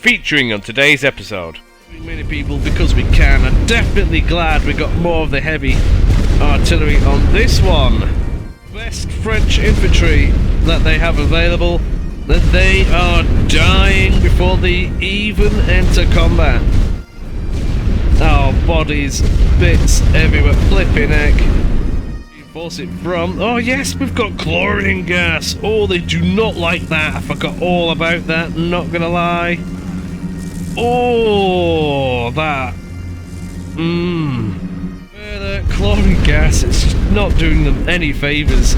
featuring on today's episode. Many people because we can. I'm definitely glad we got more of the heavy artillery on this one. Best French infantry that they have available, that they are dying before they even enter combat. Oh, bodies, bits everywhere, flipping heck. Reinforce it from... Oh yes, we've got chlorine gas. Oh, they do not like that. I forgot all about that, not gonna lie. Oh, that. The chlorine gas, it's just not doing them any favours.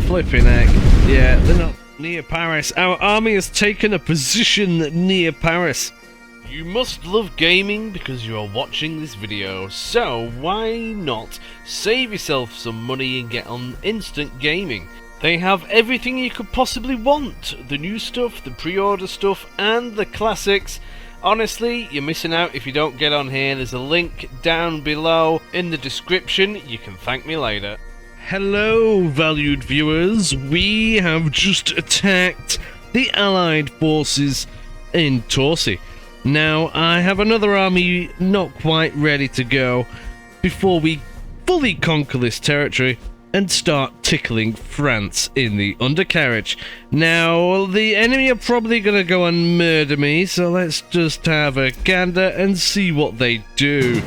Flipping heck. Yeah, they're not near Paris. Our army has taken a position near Paris. You must love gaming because you are watching this video, so why not save yourself some money and get on instant gaming? They have everything you could possibly want. The new stuff, the pre-order stuff, and the classics. Honestly, you're missing out if you don't get on here. There's a link down below in the description. You can thank me later. Hello, valued viewers. We have just attacked the Allied forces in Torsi. Now, I have another army not quite ready to go before we fully conquer this territory and start tickling France in the undercarriage. Now, the enemy are probably going to go and murder me, so let's just have a gander and see what they do.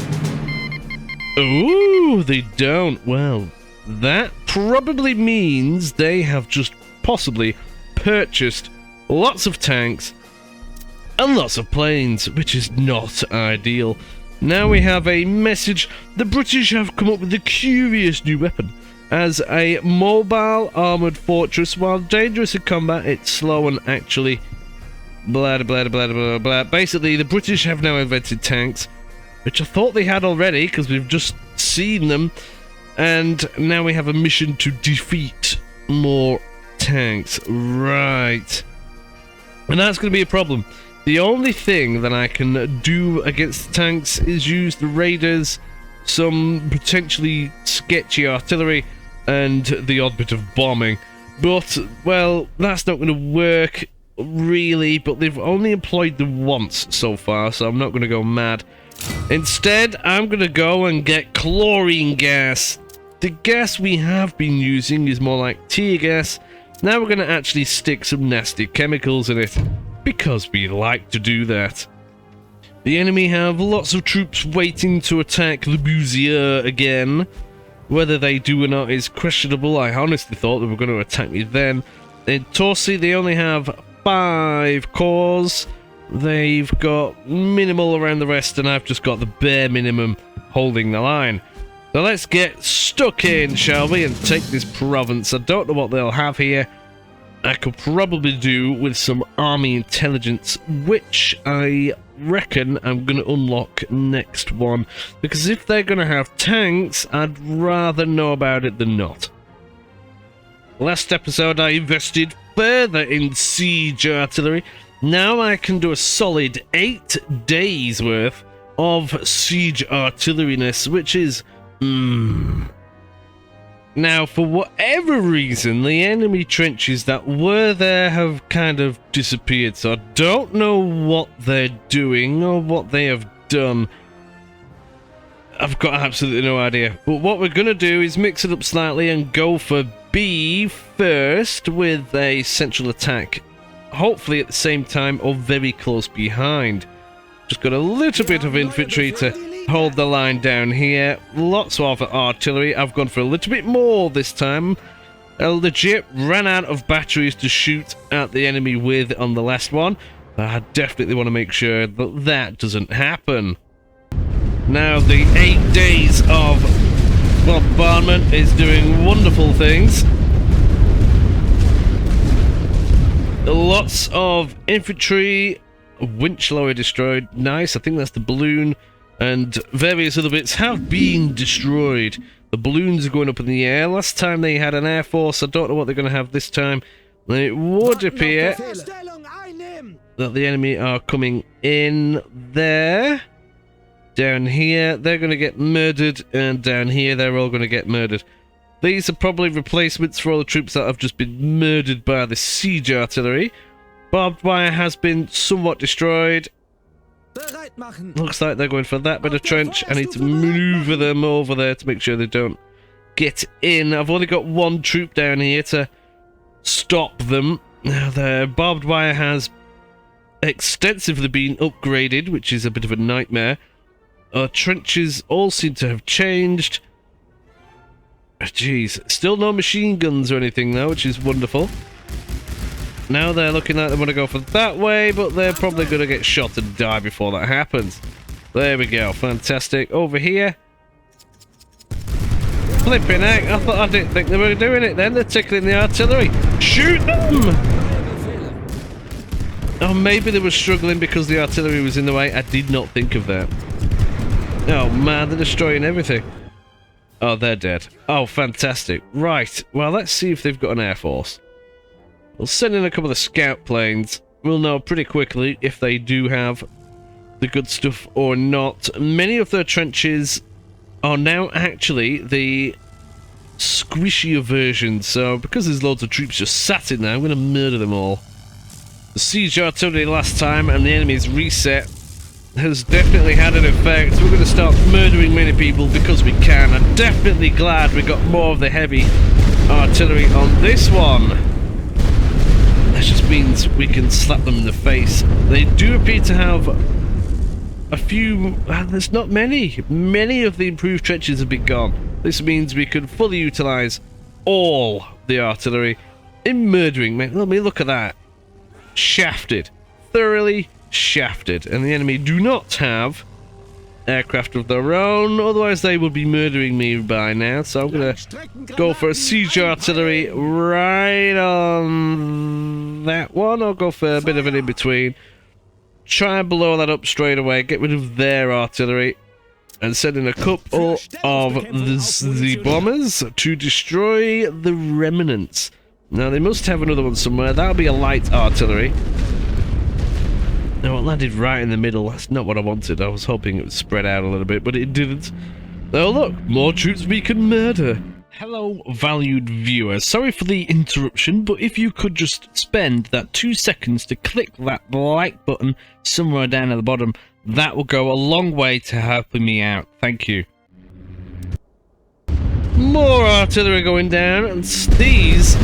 Ooh, they don't. Well, that probably means they have just possibly purchased lots of tanks and lots of planes, which is not ideal. Now we have a message. The British have come up with a curious new weapon. As a mobile armoured fortress, while dangerous in combat, it's slow and actually blah blah blah blah blah blah. Basically, the British have now invented tanks, which I thought they had already because we've just seen them, and now we have a mission to defeat more tanks. Right. And that's going to be a problem. The only thing that I can do against the tanks is use the raiders, some potentially sketchy artillery, and the odd bit of bombing. But, well, that's not going to work, really, but they've only employed them once so far, so I'm not going to go mad. Instead, I'm going to go and get chlorine gas. The gas we have been using is more like tear gas. Now we're going to actually stick some nasty chemicals in it, because we like to do that. The enemy have lots of troops waiting to attack Le Bousier again. Whether they do or not is questionable. I honestly thought they were going to attack me then. In Torsi, they only have 5 corps. They've got minimal around the rest, and I've just got the bare minimum holding the line. So let's get stuck in, shall we, and take this province. I don't know what they'll have here. I could probably do with some army intelligence, which I reckon I'm going to unlock next one, because if they're going to have tanks, I'd rather know about it than not. Last episode I invested further in siege artillery. Now I can do a solid 8 days worth of siege artilleryness, which is Now, for whatever reason, the enemy trenches that were there have kind of disappeared, so I don't know what they're doing or what they have done. I've got absolutely no idea. But what we're going to do is mix it up slightly and go for B first with a central attack. Hopefully at the same time or very close behind. Just got a little bit of infantry to hold the line down here. Lots of artillery. I've gone for a little bit more this time. I legit ran out of batteries to shoot at the enemy with on the last one. I definitely want to make sure that that doesn't happen. Now the 8 days of bombardment is doing wonderful things. Lots of infantry. A winch lower destroyed. Nice. I think that's the balloon. And various other bits have been destroyed. The balloons are going up in the air. Last time they had an air force. I don't know what they're going to have this time. It would appear that the enemy are coming in there. Down here, they're going to get murdered. And down here, they're all going to get murdered. These are probably replacements for all the troops that have just been murdered by the siege artillery. Barbed wire has been somewhat destroyed. Looks like they're going for that bit of trench. I need to maneuver them over there to make sure they don't get in. I've only got one troop down here to stop them. Now, the barbed wire has extensively been upgraded, which is a bit of a nightmare. Our trenches all seem to have changed. Jeez, still no machine guns or anything though, which is wonderful. Now they're looking like they want to go for that way, but they're probably going to get shot and die before that happens. There we go, fantastic. Over here. Flipping heck, I didn't think they were doing it then. They're tickling the artillery. Shoot them! Oh, maybe they were struggling because the artillery was in the way. I did not think of that. Oh man, they're destroying everything. Oh, they're dead. Oh, fantastic. Right, well, let's see if they've got an air force. We'll send in a couple of scout planes. We'll know pretty quickly if they do have the good stuff or not. Many of their trenches are now actually the squishier version, so because there's loads of troops just sat in there, I'm going to murder them all. The siege artillery last time and the enemy's reset has definitely had an effect. We're going to start murdering many people because we can. I'm definitely glad we got more of the heavy artillery on this one. That just means we can slap them in the face. They do appear to have a few... there's not many. Many of the improved trenches have been gone. This means we can fully utilise all the artillery in murdering. Let me look at that. Shafted. Thoroughly shafted. And the enemy do not have aircraft of their own, otherwise they would be murdering me by now. So I'm going to go for a siege artillery right on that one. I'll go for a bit of an in-between. Try and blow that up straight away, get rid of their artillery, and send in a couple of the bombers to destroy the remnants. Now they must have another one somewhere. That'll be a light artillery. No, it landed right in the middle. That's not what I wanted. I was hoping it would spread out a little bit, but it didn't. Oh look, more troops we can murder. Hello, valued viewers. Sorry for the interruption, but if you could just spend that 2 seconds to click that like button somewhere down at the bottom, that will go a long way to helping me out. Thank you. More artillery going down, and these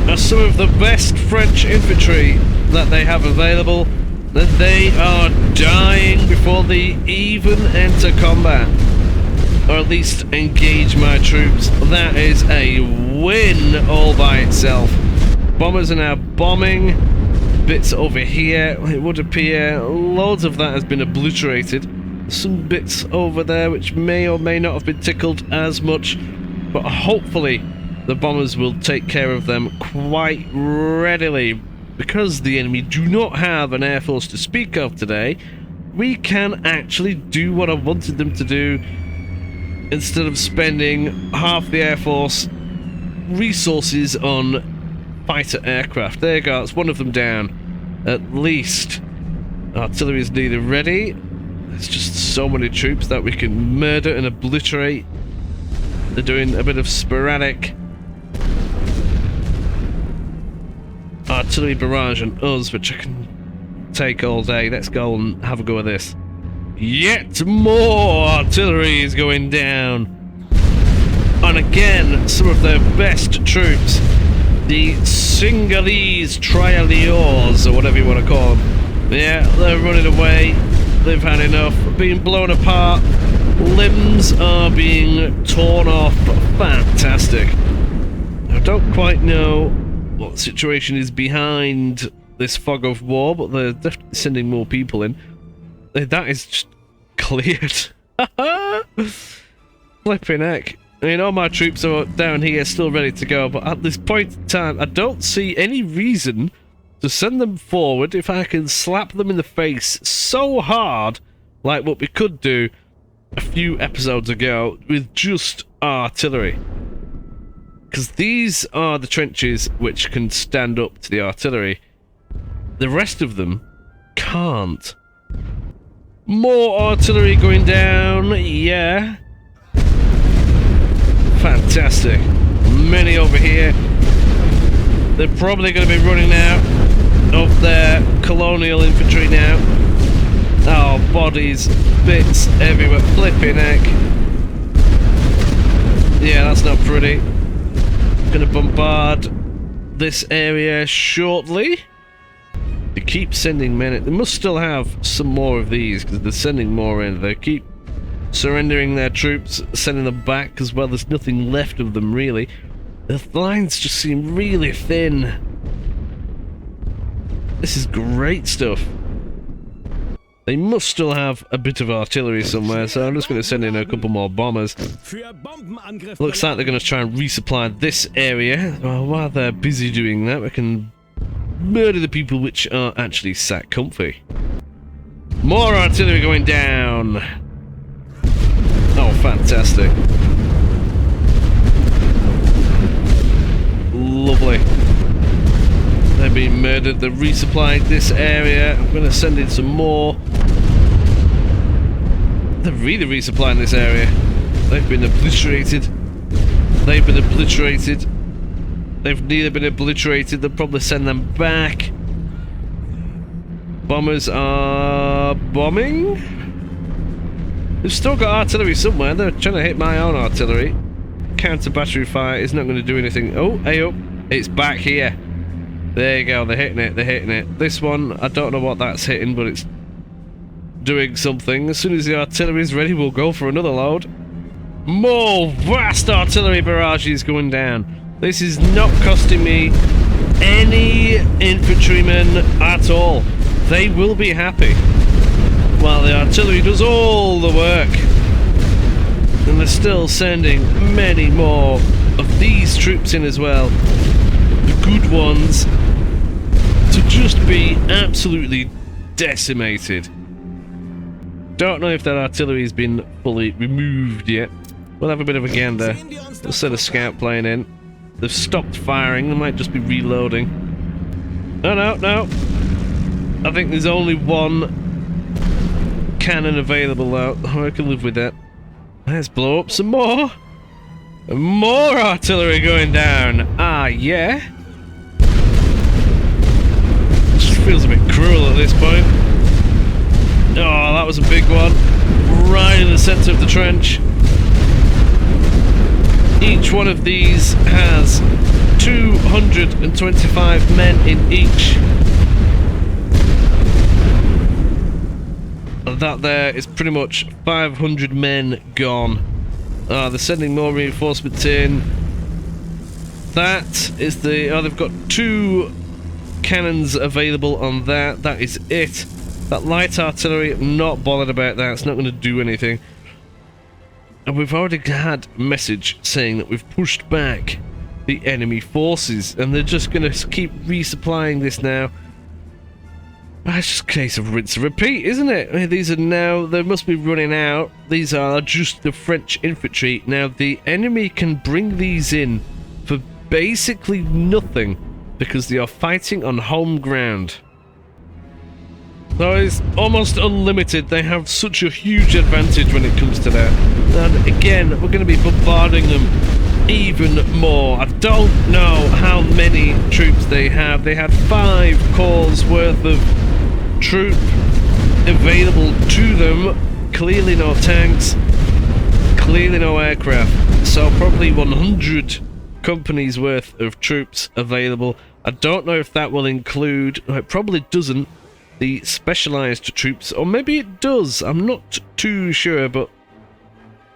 are some of the best French infantry that they have available. That they are dying before they even enter combat, or at least engage my troops. That is a win all by itself. Bombers are now bombing bits over here. It would appear loads of that has been obliterated. Some bits over there which may or may not have been tickled as much, but hopefully the bombers will take care of them quite readily. Because the enemy do not have an air force to speak of today, we can actually do what I wanted them to do instead of spending half the air force resources on fighter aircraft. There you go, it's one of them down. At least artillery is neither ready. There's just so many troops that we can murder and obliterate. They're doing a bit of sporadic artillery barrage on us, which I can take all day. Let's go and have a go at this. Yet more artillery is going down. And again, some of their best troops. The Singalese Trialiors, or whatever you want to call them. Yeah, they're running away. They've had enough. Being blown apart. Limbs are being torn off. Fantastic. I don't quite know what situation is behind this fog of war, but they're definitely sending more people in. That is just cleared. Flipping heck. I mean, all my troops are down here still ready to go, but at this point in time, I don't see any reason to send them forward if I can slap them in the face so hard, like what we could do a few episodes ago with just artillery. Because these are the trenches which can stand up to the artillery. The rest of them can't. More artillery going down, yeah. Fantastic. Many over here. They're probably going to be running out. up there. Colonial infantry now. Oh, bodies, bits everywhere. Flipping heck. Yeah, that's not pretty. Gonna bombard this area shortly. They keep sending men. They must still have some more of these because they're sending more in. They keep surrendering their troops, sending them back as well. There's nothing left of them really. The lines just seem really thin. This is great stuff. They must still have a bit of artillery somewhere, so I'm just going to send in a couple more bombers. Looks like they're going to try and resupply this area. Well, while they're busy doing that, we can murder the people which are actually sat comfy. More artillery going down. Oh, fantastic. Lovely. They're being murdered. They're resupplying this area. I'm going to send in some more. They're really resupplying this area. They've been obliterated. They've been obliterated. They've neither been obliterated. They'll probably send them back. Bombers are bombing. They've still got artillery somewhere. They're trying to hit my own artillery. Counter battery fire is not going to do anything. Oh, hey up. It's back here. There you go. They're hitting it. They're hitting it. This one, I don't know what that's hitting, but it's doing something. As soon as the artillery is ready, we'll go for another load. More vast artillery barrages going down. This is not costing me any infantrymen at all. They will be happy. While the artillery does all the work. And they're still sending many more of these troops in as well. The good ones. To just be absolutely decimated. Don't know if that artillery has been fully removed yet. We'll have a bit of a gander. We'll send a scout plane in. They've stopped firing. They might just be reloading. No, no, no. I think there's only one cannon available out. Oh, I can live with that. Let's blow up some more. More artillery going down. Ah, yeah. Just feels a bit cruel at this point. Oh, that was a big one. Right in the center of the trench. Each one of these has 225 men in each. That there is pretty much 500 men gone. They're sending more reinforcements in. That is the... Oh, they've got 2 cannons available on that. That is it. That light artillery, I'm not bothered about that. It's not going to do anything. And we've already had a message saying that we've pushed back the enemy forces. And they're just going to keep resupplying this now. It's just a case of rinse and repeat, isn't it? I mean, these are now, they must be running out. These are just the French infantry. Now, the enemy can bring these in for basically nothing because they are fighting on home ground. So it's almost unlimited. They have such a huge advantage when it comes to that. And again, we're going to be bombarding them even more. I don't know how many troops they have. They had 5 corps worth of troop available to them. Clearly no tanks, clearly no aircraft, so probably 100 companies worth of troops available. I don't know if that will include, it probably doesn't, the specialized troops, or maybe it does. I'm not too sure, but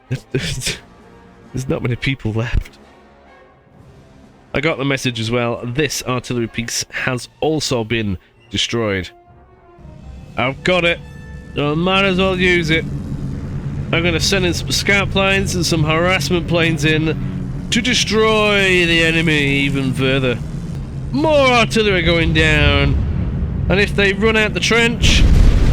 there's not many people left. I got the message as well. This artillery piece has also been destroyed. I've got it. I might as well use it. I'm going to send in some scout planes and some harassment planes in to destroy the enemy even further. More artillery going down. And if they run out the trench,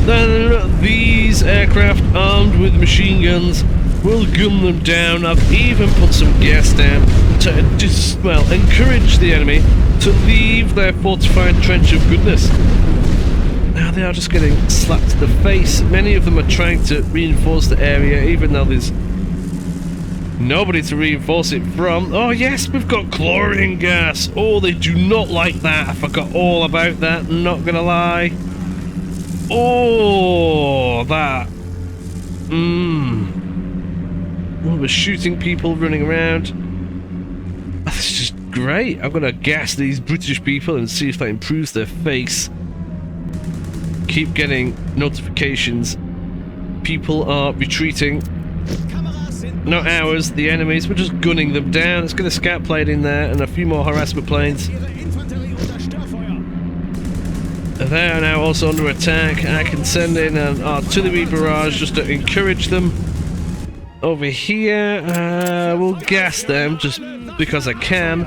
then these aircraft armed with machine guns will gun them down. I've even put some gas down to encourage the enemy to leave their fortified trench of goodness. Now they are just getting slapped in the face. Many of them are trying to reinforce the area, even though there's Nobody to reinforce it from. Oh yes, we've got chlorine gas. Oh, they do not like that. I forgot all about that, not gonna lie. Oh, that. Well, we're shooting people running around. That's just great. I'm gonna gas these British people and see if that improves their face. Keep getting notifications. People are retreating. Not ours, the enemies. We're just gunning them down. Let's get a scout plane in there and a few more harassment planes. They are now also under attack. I can send in an artillery barrage just to encourage them. Over here, we'll gas them just because I can.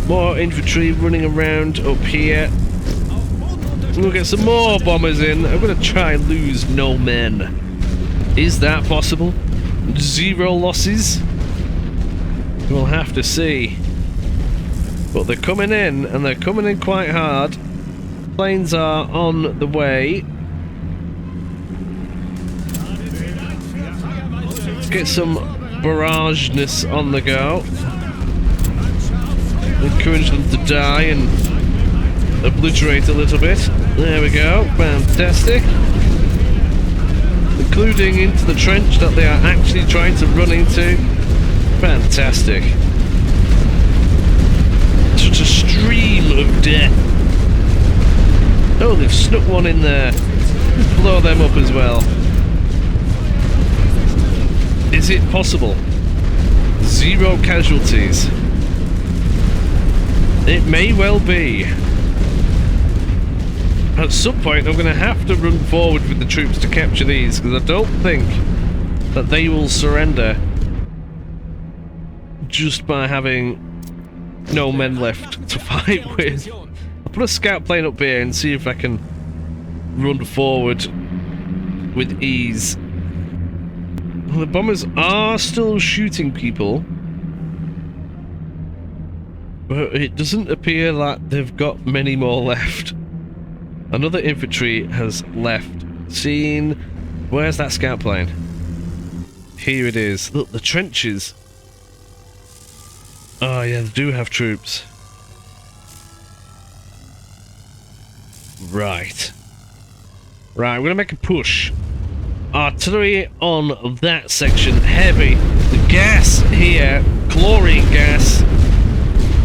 More infantry running around up here. We'll get some more bombers in. I'm going to try and lose no men. Is that possible? 0 losses? We'll have to see. But they're coming in, and they're coming in quite hard. Planes are on the way. Let's get some barrageness on the go. Encourage them to die and obliterate a little bit. There we go. Fantastic. Including into the trench that they are actually trying to run into. Fantastic. Such a stream of death. Oh, they've snuck one in there. Blow them up as well. Is it possible? 0 casualties. It may well be. At some point I'm going to have to run forward with the troops to capture these, because I don't think that they will surrender just by having no men left to fight with. I'll put a scout plane up here and see if I can run forward with ease. Well, the bombers are still shooting people, but it doesn't appear that they've got many more left. Another infantry has left. Seen. Where's that scout plane? Here it is. Look, the trenches. Oh yeah, they do have troops. Right. Right, we're gonna make a push. Artillery on that section, heavy. The gas here, chlorine gas.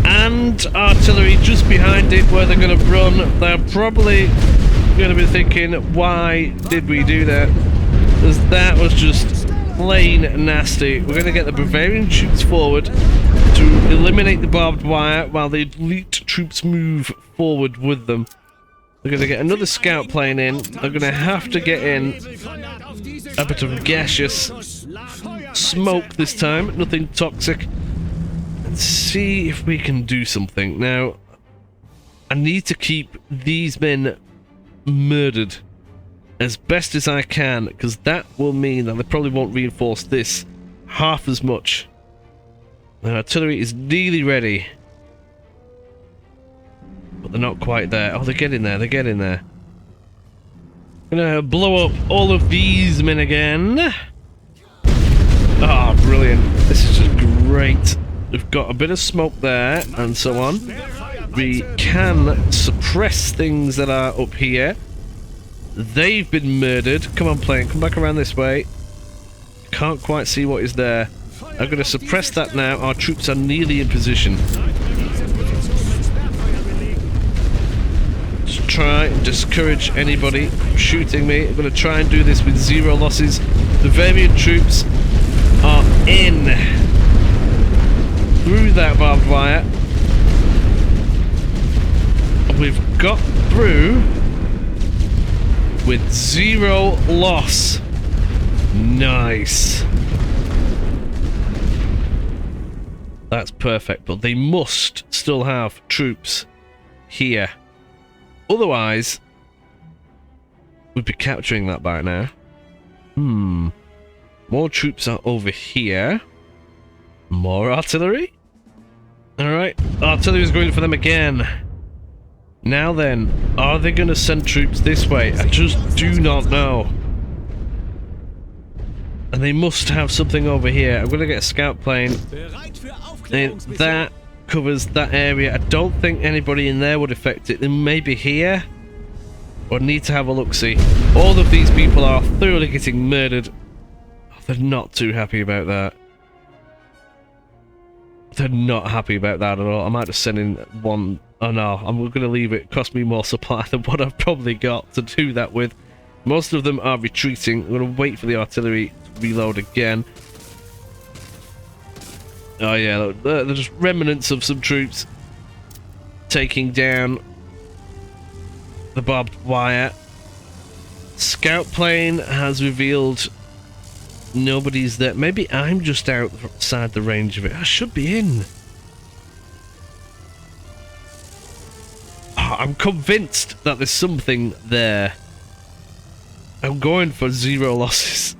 And artillery just behind it where they're going to run. They're probably going to be thinking, why did we do that? Because that was just plain nasty. We're going to get the Bavarian troops forward to eliminate the barbed wire while the elite troops move forward with them. We're going to get another scout plane in. They're going to have to get in a bit of gaseous smoke this time. Nothing toxic. See if we can do something. Now, I need to keep these men murdered as best as I can, because that will mean that they probably won't reinforce this half as much. The artillery is nearly ready, but they're not quite there. Oh, they're getting there, they're getting there. I'm gonna blow up all of these men again. Ah, oh, brilliant. This is just great. We've got a bit of smoke there, and so on. We can suppress things that are up here. They've been murdered. Come on, plane, come back around this way. Can't quite see what is there. I'm going to suppress that now. Our troops are nearly in position. Let's try and discourage anybody from shooting me. I'm going to try and do this with 0 losses. The Bavarian troops are in. Through that barbed wire. We've got through with 0 loss. Nice. That's perfect, but they must still have troops here. Otherwise, we'd be capturing that by now. More troops are over here. More artillery? Alright, artillery is going for them again. Now then, are they going to send troops this way? I just do not know. And they must have something over here. I'm going to get a scout plane. And that covers that area. I don't think anybody in there would affect it. They may be here. Or need to have a look-see. All of these people are thoroughly getting murdered. Oh, they're not too happy about that. They're not happy about that at all. I might just send in one. Oh no, I'm going to leave it. Cost me more supply than what I've probably got to do that with. Most of them are retreating. I'm going to wait for the artillery to reload again. Oh yeah, they're just remnants of some troops taking down the barbed wire. Scout plane has revealed nobody's there. Maybe I'm just outside the range of it. I should be in. Oh, I'm convinced that there's something there. I'm going for 0 losses.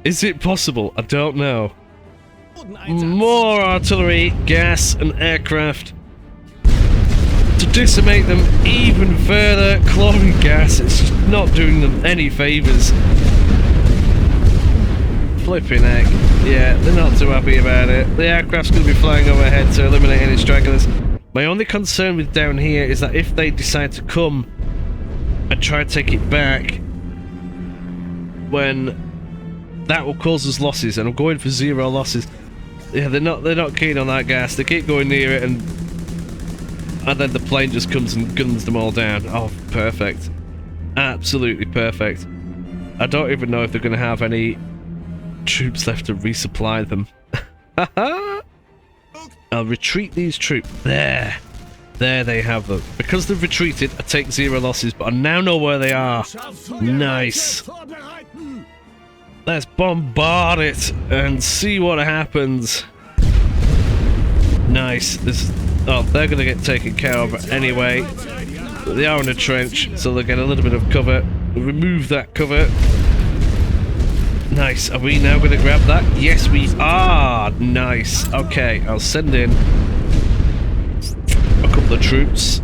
Is it possible? I don't know. More artillery, gas, and aircraft to decimate them even further. Chlorine gas, it's just not doing them any favours. Flipping heck. Yeah, they're not too happy about it. The aircraft's going to be flying overhead to eliminate any stragglers. My only concern with down here is that if they decide to come and try to take it back, when that will cause us losses, and I'm going for 0 losses. Yeah, they're not keen on that gas. They keep going near it, and then the plane just comes and guns them all down. Oh, perfect. Absolutely perfect. I don't even know if they're going to have any troops left to resupply them. I'll retreat these troops. There they have them. Because they've retreated, I take 0 losses, but I now know where they are. Nice. Let's bombard it and see what happens. Nice. Oh, they're going to get taken care of anyway. But they are in a trench, so they'll get a little bit of cover. Remove that cover. Nice. Are we now going to grab that? Yes, we are. Nice. Okay, I'll send in a couple of troops.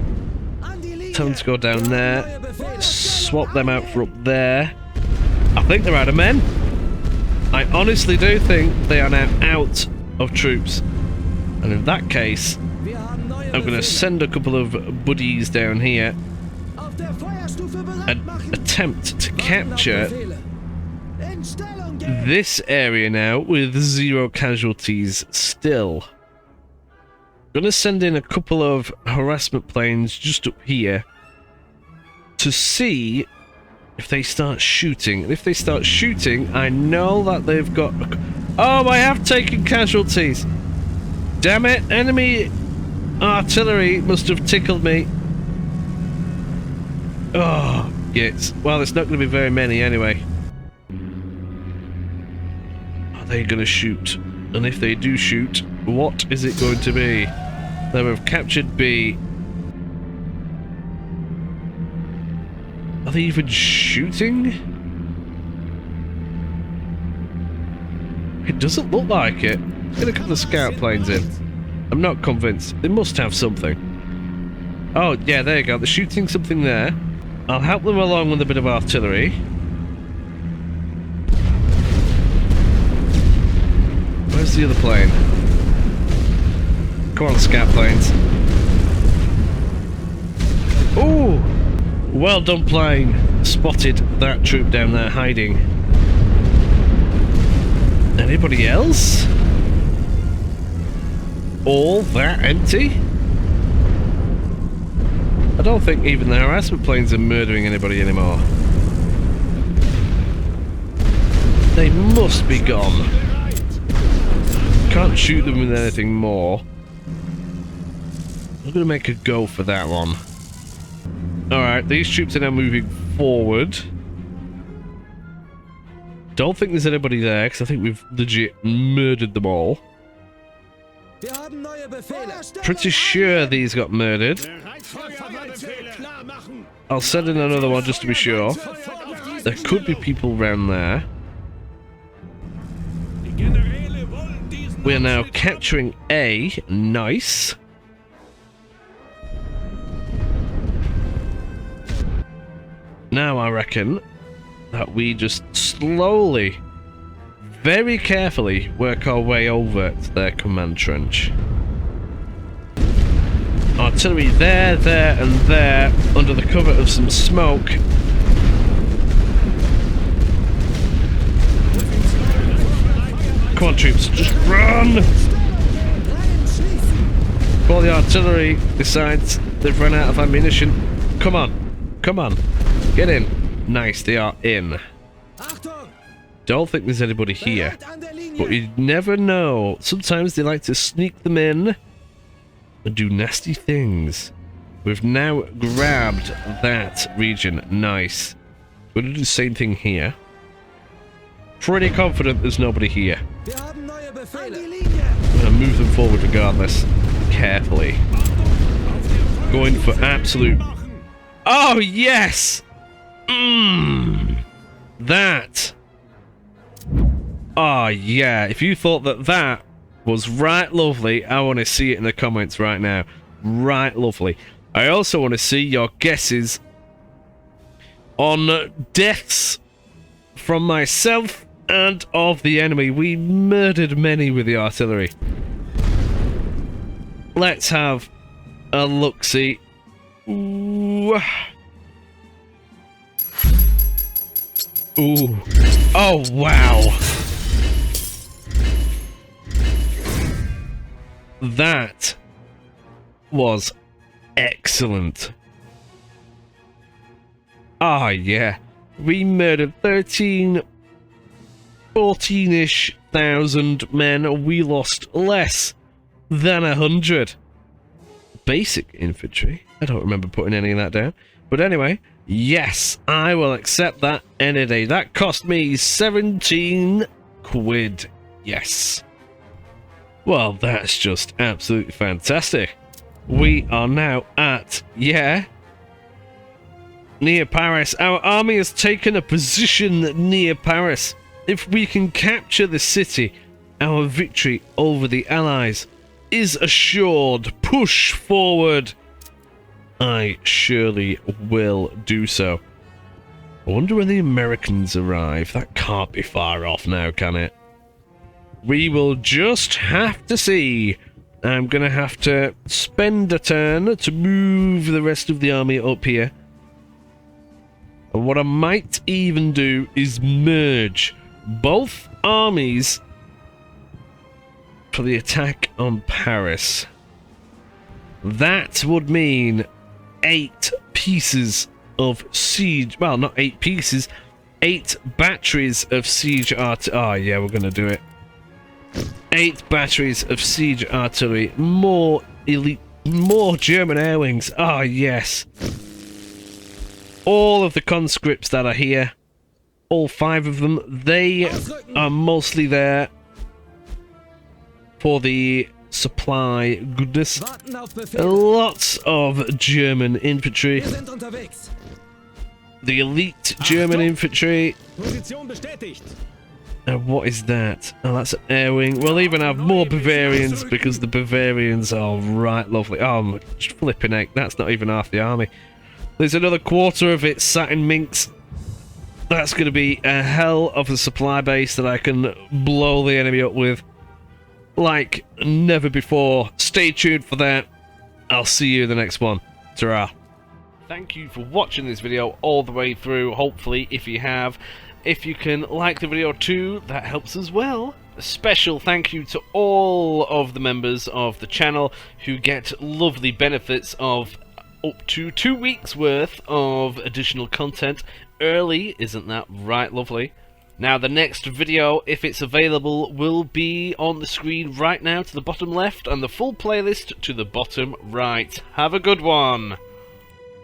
Tell them to go down there. Swap them out for up there. I think they're out of men. I honestly do think they are now out of troops. And in that case, I'm going to send a couple of buddies down here and attempt to capture this area now with 0 casualties still. I'm going to send in a couple of harassment planes just up here to see if they start shooting. And if they start shooting, I know that they've got... Oh, I have taken casualties! Damn it, enemy artillery must have tickled me. Oh, yes. Well, it's not going to be very many anyway. Are they going to shoot? And if they do shoot, what is it going to be? They have captured B. Are they even shooting? It doesn't look like it. Let's get a couple of scout planes in. I'm not convinced. They must have something. Oh, yeah, there you go. They're shooting something there. I'll help them along with a bit of artillery. Where's the other plane? Come on, scout planes. Ooh! Well done, plane. Spotted that troop down there hiding. Anybody else? All that empty? I don't think even the harassment planes are murdering anybody anymore. They must be gone. Can't shoot them with anything more. I'm gonna make a go for that one. Alright, these troops are now moving forward. Don't think there's anybody there, because I think we've legit murdered them all. Pretty sure these got murdered. I'll send in another one just to be sure. There could be people around there. We are now capturing A. Nice. Now I reckon that we just slowly very carefully work our way over to their command trench. Artillery there, there, and there, under the cover of some smoke. Come on, troops, just run! Before the artillery decides they've run out of ammunition. Come on, come on, get in. Nice, they are in. Don't think there's anybody here, but you never know. Sometimes they like to sneak them in and do nasty things. We've now grabbed that region. Nice. We're going to do the same thing here. Pretty confident there's nobody here. I'm going to move them forward regardless. Carefully. Going for absolute... Oh, yes! That... Oh, yeah. If you thought that that was right lovely, I want to see it in the comments right now. Right lovely. I also want to see your guesses on deaths from myself and of the enemy. We murdered many with the artillery. Let's have a look-see. Ooh. Ooh. Oh, wow. That was excellent. Ah, yeah. We murdered 14-ish thousand men. We lost less than 100. Basic infantry. I don't remember putting any of that down. But anyway, yes, I will accept that any day. That cost me 17 quid. Yes. Well, that's just absolutely fantastic. We are now at, near Paris. Our army has taken a position near Paris. If we can capture the city, our victory over the Allies is assured. Push forward. I surely will do so. I wonder when the Americans arrive. That can't be far off now, can it? We will just have to see. I'm going to have to spend a turn to move the rest of the army up here. And what I might even do is merge both armies for the attack on Paris. That would mean 8 pieces of siege. Well, not 8 pieces. 8 batteries of siege artillery. Oh, yeah, we're going to do it. 8 batteries of siege artillery, more elite, more German air wings. Ah, yes. All of the conscripts that are here, all 5 of them, they are mostly there for the supply goodness. Lots of German infantry. The elite German infantry. What is that? Oh, that's an air wing. We'll even have more Bavarians because the Bavarians are right lovely. Oh, I'm flipping out. That's not even half the army. There's another quarter of it sat in Minsk. That's going to be a hell of a supply base that I can blow the enemy up with like never before. Stay tuned for that. I'll see you in the next one. Ta-ra. Thank you for watching this video all the way through. Hopefully, if you have, if you can like the video too, that helps as well. A special thank you to all of the members of the channel who get lovely benefits of up to 2 weeks worth of additional content early. Isn't that right lovely? Now the next video, if it's available, will be on the screen right now to the bottom left and the full playlist to the bottom right. Have a good one.